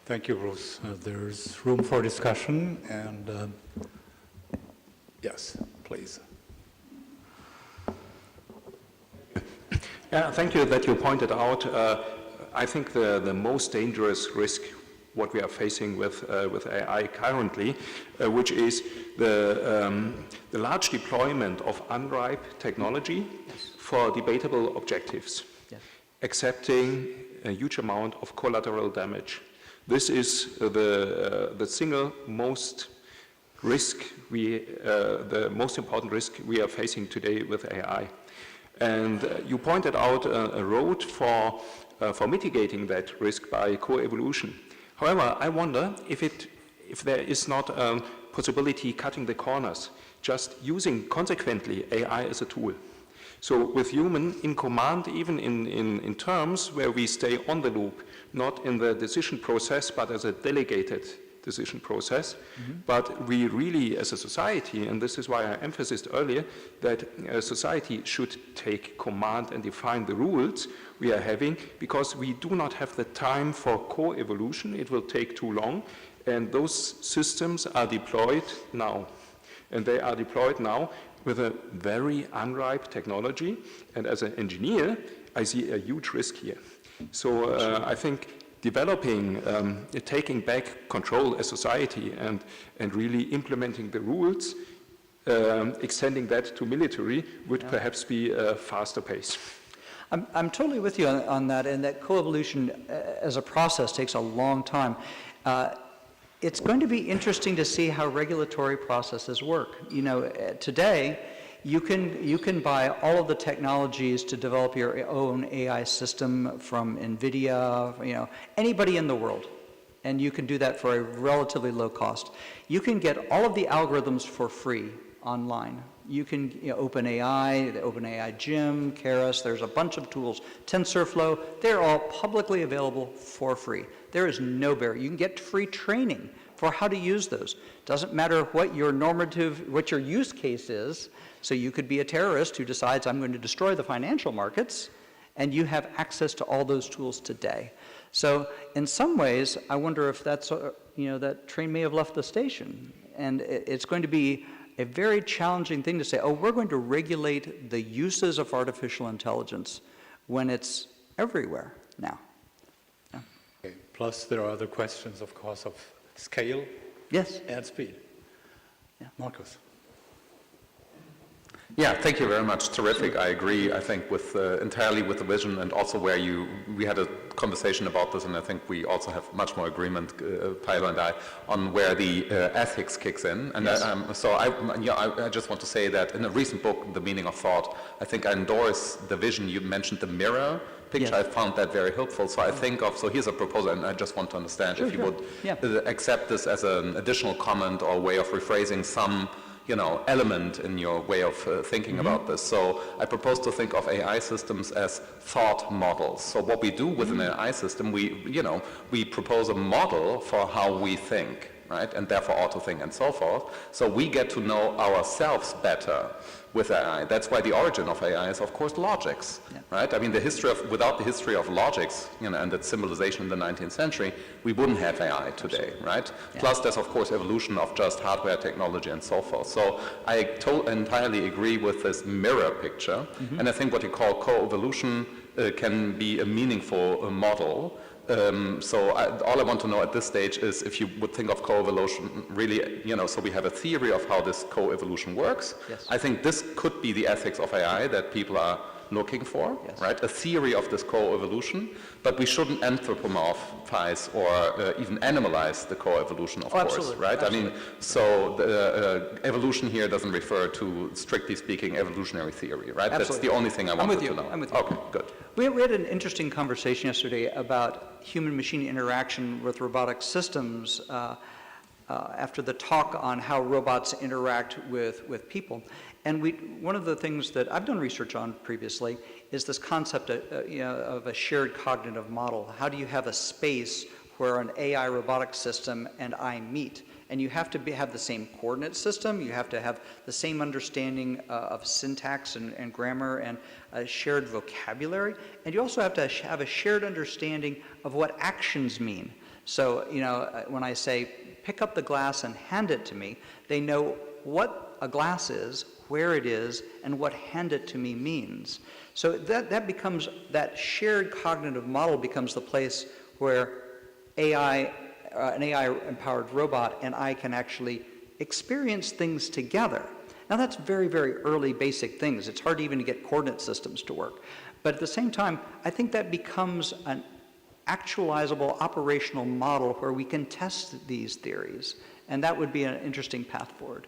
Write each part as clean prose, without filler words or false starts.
Thank you, Bruce. There's room for discussion, and yes, please. Yeah, thank you that you pointed out. I think the most dangerous risk what we are facing with AI currently, which is the large deployment of unripe technology for debatable objectives, accepting a huge amount of collateral damage. This is the single most the most important risk we are facing today with AI. And you pointed out a road for mitigating that risk by co-evolution. However, I wonder if there is not a possibility cutting the corners, just using consequently AI as a tool. So with human in command, even in terms where we stay on the loop, not in the decision process, but as a delegated decision process. But we really, as a society, and this is why I emphasized earlier, that society should take command and define the rules we are having, because we do not have the time for co-evolution. It will take too long, and those systems are deployed now. And they are deployed now with a very unripe technology, and as an engineer, I see a huge risk here. So I think developing, taking back control as society and really implementing the rules, extending that to military would perhaps be a faster pace. I'm totally with you on that, and that co-evolution as a process takes a long time. It's going to be interesting to see how regulatory processes work. You know, today, you can buy all of the technologies to develop your own AI system from NVIDIA, you know, anybody in the world. And you can do that for a relatively low cost. You can get all of the algorithms for free online. You can, you know, OpenAI, the OpenAI Gym, Keras, there's a bunch of tools. TensorFlow, they're all publicly available for free. There is no barrier. You can get free training for how to use those. Doesn't matter what your what your use case is. So you could be a terrorist who decides, I'm going to destroy the financial markets, and you have access to all those tools today. So in some ways, I wonder if that's, you know, that train may have left the station. And it's going to be a very challenging thing to say, oh, we're going to regulate the uses of artificial intelligence when it's everywhere now. Yeah. Okay. Plus, there are other questions, of course, of scale and speed. Yeah. Marcus. Yeah, thank you very much. Terrific. I agree, I think, with entirely with the vision, and also where we had a conversation about this, and I think we also have much more agreement, Paolo and I, on where the ethics kicks in. And so I just want to say that in a recent book, The Meaning of Thought, I think I endorse the vision. You mentioned the mirror picture. I found that very helpful. So I think of, so here's a proposal, and I just want to understand if you would accept this as an additional comment or way of rephrasing some, you know, element in your way of thinking about this. So I propose to think of AI systems as thought models. So what we do with an AI system, we propose a model for how we think, right? And therefore ought to think and so forth. So we get to know ourselves better with AI. That's why the origin of AI is, of course, logics, right? I mean, without the history of logics, you know, and its symbolization in the 19th century, we wouldn't have AI today, right? Plus, there's, of course, evolution of just hardware technology and so forth. So I entirely agree with this mirror picture, and I think what you call co-evolution can be a meaningful model. So all I want to know at this stage is if you would think of co-evolution really, you know, so we have a theory of how this co-evolution works. I think this could be the ethics of AI that people are looking for, right? A theory of this co-evolution, but we shouldn't anthropomorphize or even animalize the co-evolution, of course, right? I mean, so the evolution here doesn't refer to, strictly speaking, evolutionary theory, right? That's the only thing I wanted to know. I'm with you. Okay, good. We had an interesting conversation yesterday about human-machine interaction with robotic systems after the talk on how robots interact with people. And one of the things that I've done research on previously is this concept of a shared cognitive model. How do you have a space where an AI robotic system and I meet? And you have to have the same coordinate system, you have to have the same understanding of syntax and grammar and a shared vocabulary, and you also have to have a shared understanding of what actions mean. So, when I say, pick up the glass and hand it to me, they know what a glass is, where it is, and what hand it to me means. So that becomes, that shared cognitive model becomes the place where an AI-empowered robot and I can actually experience things together. Now that's very, very early basic things. It's hard even to get coordinate systems to work. But at the same time, I think that becomes an actualizable operational model where we can test these theories. And that would be an interesting path forward.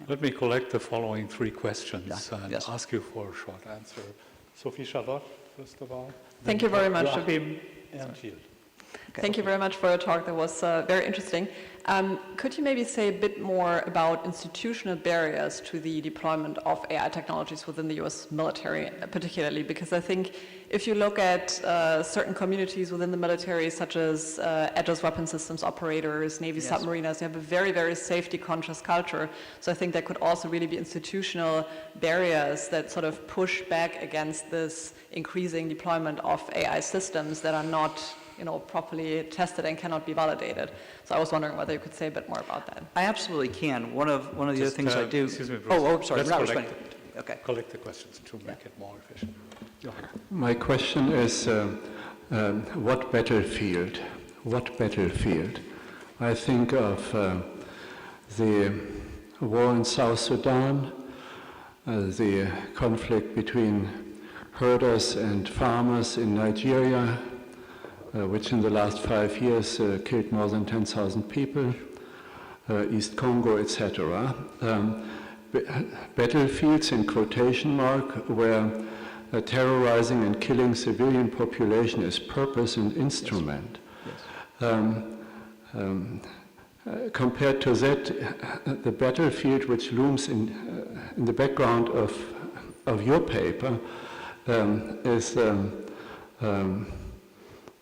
Let me collect the following 3 questions and Yes. ask you for a short answer. Sophie Charlotte, first of all. Thank you very much. Joachim and Gilles. Thank you very much for your talk. That was very interesting. Could you maybe say a bit more about institutional barriers to the deployment of AI technologies within the US military, particularly? Because I think if you look at certain communities within the military, such as address weapon systems operators, Navy Yes. submariners, they have a very, very safety-conscious culture. So I think there could also really be institutional barriers that sort of push back against this increasing deployment of AI systems that are not properly tested and cannot be validated. So I was wondering whether you could say a bit more about that. I absolutely can. One of the other things I do. Excuse me, Bruce. Sorry. Let's Not collect responding. Okay. Collect the questions to make it more efficient. My question is, what battlefield? What battlefield? I think of the war in South Sudan, the conflict between herders and farmers in Nigeria, which in the last 5 years killed more than 10,000 people, East Congo, etc. Battlefields in quotation mark where terrorizing and killing civilian population is purpose and instrument. Yes. Compared to that, the battlefield which looms in the background of your paper is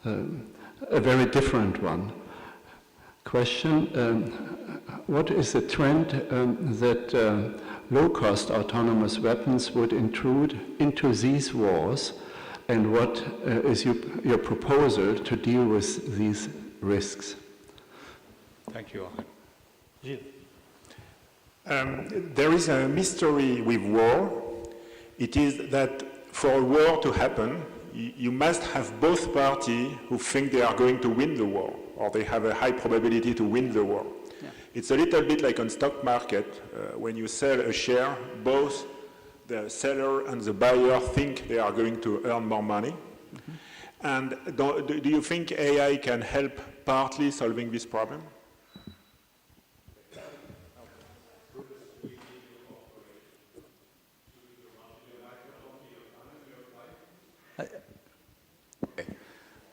a very different one. Question, what is the trend that low-cost autonomous weapons would intrude into these wars, and what is your proposal to deal with these risks? Thank you, Joachim. Gilles. There is a mystery with war. It is that for a war to happen, you must have both parties who think they are going to win the war, or they have a high probability to win the war. Yeah. It's a little bit like on stock market. When you sell a share, both the seller and the buyer think they are going to earn more money. Mm-hmm. And do you think AI can help partly solving this problem?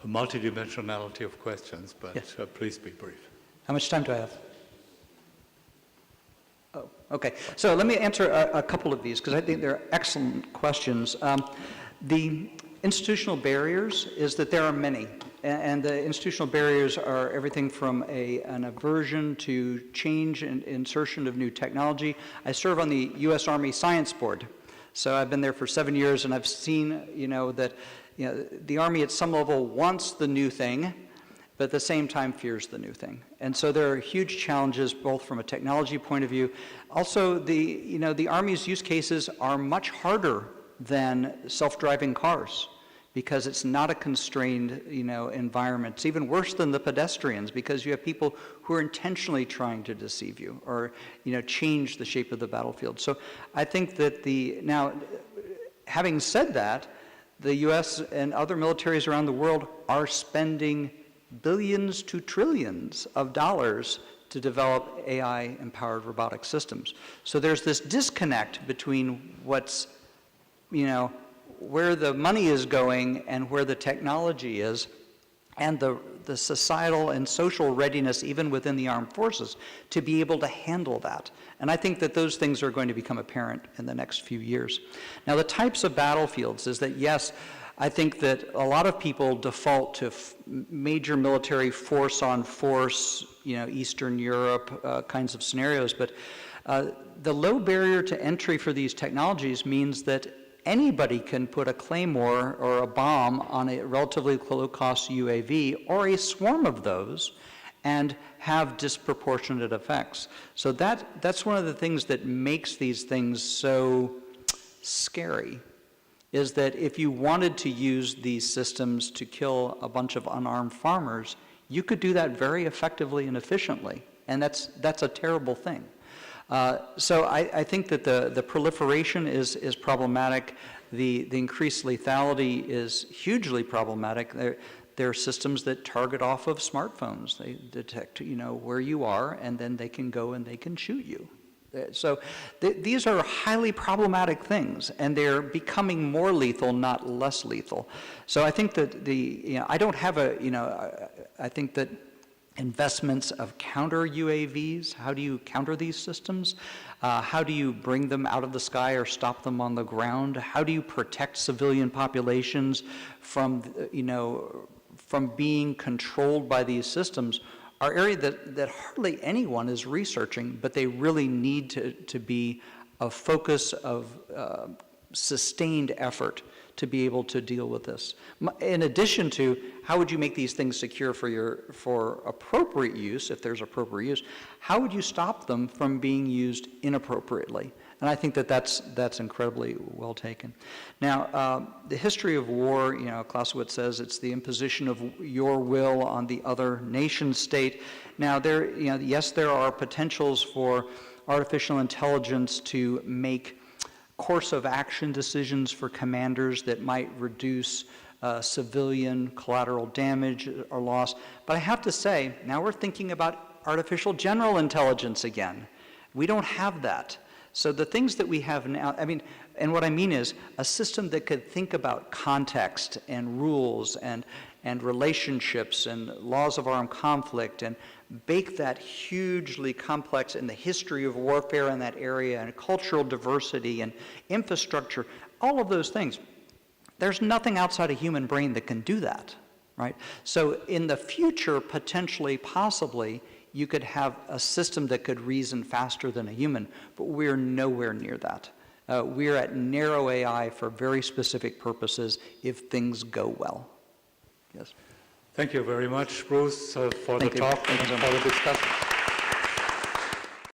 A multidimensionality of questions, but Yes. Please be brief. How much time do I have? Oh, okay. So let me answer a couple of these because I think they're excellent questions. The institutional barriers is that there are many. And the institutional barriers are everything from an aversion to change and insertion of new technology. I serve on the U.S. Army Science Board. So I've been there for 7 years, and I've seen, that the Army at some level wants the new thing, but at the same time fears the new thing. And so there are huge challenges, both from a technology point of view. Also, the Army's use cases are much harder than self-driving cars, because it's not a constrained, environment. It's even worse than the pedestrians, because you have people who are intentionally trying to deceive you or, change the shape of the battlefield. So I think that now, having said that, the U.S. and other militaries around the world are spending billions to trillions of dollars to develop AI-empowered robotic systems. So there's this disconnect between what's, where the money is going and where the technology is, and the societal and social readiness, even within the armed forces, to be able to handle that. And I think that those things are going to become apparent in the next few years. Now, the types of battlefields is that, yes, I think that a lot of people default to major military force-on-force, Eastern Europe kinds of scenarios, but the low barrier to entry for these technologies means that anybody can put a claymore or a bomb on a relatively low-cost UAV or a swarm of those and have disproportionate effects. So that's one of the things that makes these things so scary, is that if you wanted to use these systems to kill a bunch of unarmed farmers, you could do that very effectively and efficiently, and that's a terrible thing. So I think that the proliferation is problematic. The increased lethality is hugely problematic. There are systems that target off of smartphones. They detect, where you are, and then they can go and they can shoot you. So these are highly problematic things, and they're becoming more lethal, not less lethal. So I think that I don't have I think that investments of counter UAVs, how do you counter these systems? How do you bring them out of the sky or stop them on the ground? How do you protect civilian populations from, from being controlled by these systems? Are area that hardly anyone is researching, but they really need to be a focus of sustained effort to be able to deal with this. In addition to, how would you make these things secure for appropriate use, if there's appropriate use? How would you stop them from being used inappropriately? And I think that's incredibly well taken. Now, the history of war, Clausewitz says it's the imposition of your will on the other nation state. Now, yes, there are potentials for artificial intelligence to make course of action decisions for commanders that might reduce civilian collateral damage or loss. But I have to say, now we're thinking about artificial general intelligence again. We don't have that. So the things that we have now, and what I mean is a system that could think about context and rules and relationships and laws of armed conflict and bake that hugely complex in the history of warfare in that area and cultural diversity and infrastructure, all of those things. There's nothing outside a human brain that can do that, right? So in the future, potentially, possibly, you could have a system that could reason faster than a human, but we're nowhere near that. We're at narrow AI for very specific purposes if things go well. Yes. Thank you very much, Bruce, for Thank the you. talk Thank and you so for the discussion.